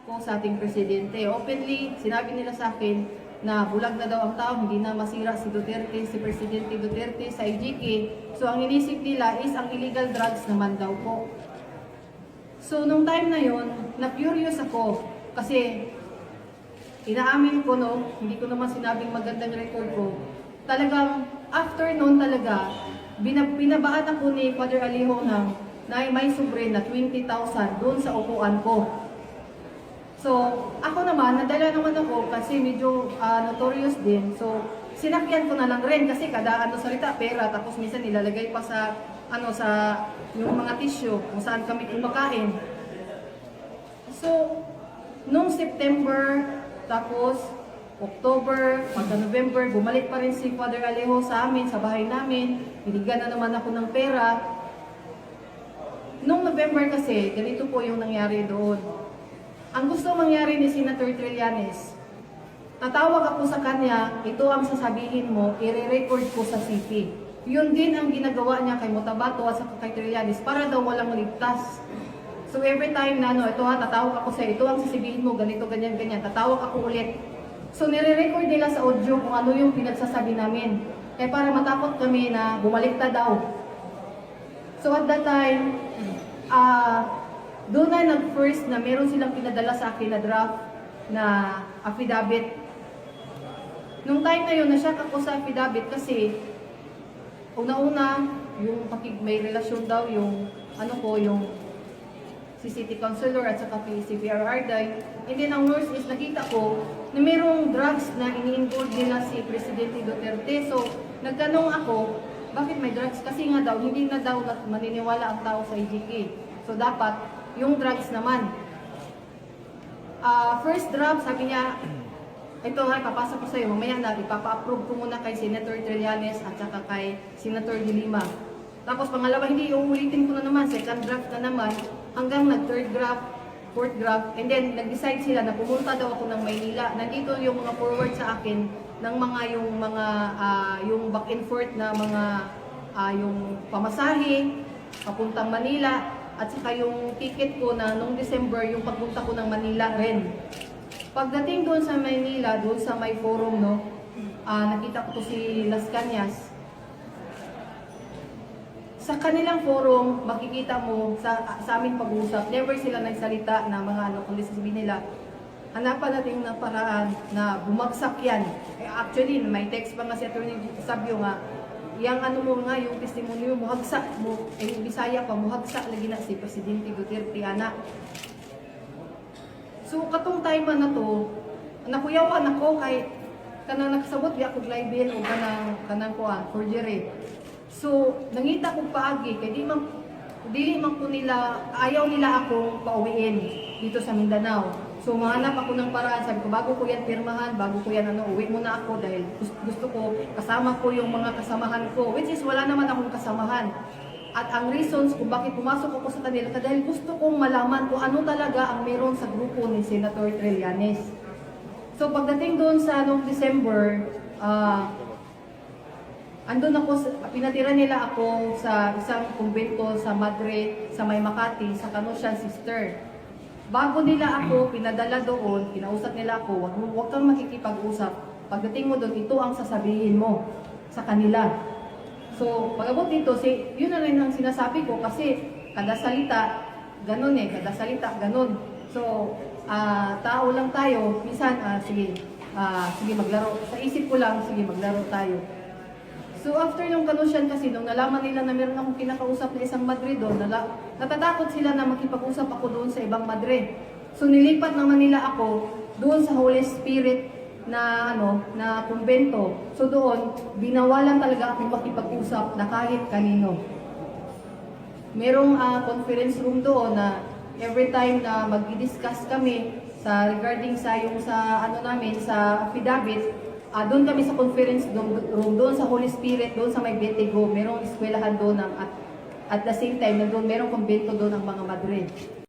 ko sa ating presidente. Openly, sinabi nila sa akin na bulag na daw ang tao, hindi na masira si Duterte, si Presidente Duterte sa IGK. So ang inisip nila is ang illegal drugs naman daw po. So nung time na yon, na-curious ako kasi inaamin ko no, hindi ko naman sinabing magandang record ko. Talagang after noon talaga, binabaan ako ni Father Alejo ng na may sobre na 20,000 doon sa upuan ko. So, ako naman, nadala naman ako kasi medyo notorious din. So, sinakyan ko na lang rin kasi kada salita, pera, tapos minsan nilalagay pa sa, sa yung mga tissue kung saan kami kumakain. So, nung September, tapos October, pagka November, bumalik pa rin si Father Alejo sa amin, sa bahay namin. Binigyan na naman ako ng pera. Nung November kasi, ganito po yung nangyari doon. Ang gusto mangyari ni Senator Trillanes, tatawag ako sa kanya, ito ang sasabihin mo, i-record ko sa CP. Yun din ang ginagawa niya kay Motabato at sa kay Trillanes para daw walang ligtas. So every time na ito tatawag ako sa ito ang sasabihin mo, ganito, ganyan, ganyan, tatawag ako ulit. So nire-record nila sa audio kung ano yung pinagsasabi namin. Kaya para matakot kami na bumaliktad daw. So at that time, doon na nag-first na meron silang pinadala sa akin na draft na affidavit. Nung time na yun, na-shock ako sa affidavit kasi una-una, yung may relasyon daw yung yung si City Councilor at saka si PRR Day. And then ang worst is nakita ko na mayroong drugs na ini-involve nila si Presidente Duterte. So nagtanong ako, bakit may drugs? Kasi nga daw, hindi na daw maniniwala ang tao sa IGK. So dapat, yung drugs naman. First draft, sabi niya, ito nga, ipapasa ko sa iyo, mamaya na, ipapa-approve ko muna kay Senator Trillanes at saka kay Senator De Lima. Tapos pangalawa, hindi, uulitin ko na naman, second draft na naman, hanggang nag-third draft, fourth draft, and then nag-decide sila na pumunta daw ako ng Maynila. Nandito yung mga forward sa akin ng yung back and forth na mga yung pamasahe papuntang Manila. At saka yung ticket ko na nung December, yung pagpunta ko ng Manila rin. Pagdating doon sa Manila, doon sa may forum, nakita ko to si Las Cañas. Sa kanilang forum, makikita mo sa aming pag-uusap, never sila nagsalita na mga kundi sasabihin nila, hanapan natin na paraan na bumagsak yan. Actually, may text pa nga si Atty. Sabio nga, yang mo nga, yung testimonyo, muhagsak mo, Bisaya pa, muhagsak lagi na si Presidente Duterte, anak. So, katong time na to, nakuyawan ako kay kanang nakasabot, di ako glibin o kanang forgery. So, nangita ko paagi, kay dili man po nila, ayaw nila akong pauwiin dito sa Mindanao. So, mahanap ako ng paraan. Sabi ko, bago ko yan pirmahan, bago ko yan uwi muna ako dahil gusto ko, kasama ko yung mga kasamahan ko. Which is, wala naman akong kasamahan. At ang reasons kung bakit pumasok ako sa kanila, dahil gusto kong malaman kung ano talaga ang meron sa grupo ni Senator Trillanes. So, pagdating doon sa December, andun ako, pinatira nila ako sa isang kumbento sa Madre, sa May Makati, sa Canossian Sister. Bago nila ako pinadala doon, kinausap nila ako, huwag kang makikipag-usap. Pagdating mo doon, ito ang sasabihin mo sa kanila. So, pag-abot dito, yun na rin ang sinasabi ko kasi kada salita, ganun kada salita, ganun. So, tao lang tayo, minsan, sige maglaro. Sa isip ko lang, sige maglaro tayo. So after nung Canossian kasi, nung nalaman nila na meron akong kinakausap na isang Madre doon, natatakot sila na makipag-usap ako doon sa ibang Madre. So nilipat naman nila ako doon sa Holy Spirit na na kumbento. So doon, binawalan talaga akong makipag-usap na kahit kanino. Merong conference room doon na every time na mag-discuss kami regarding sa sa affidavit, doon kami sa conference room, doon sa Holy Spirit, doon sa may Betigo, merong eskwelahan doon at the same time, merong kumbento doon ang mga Madre.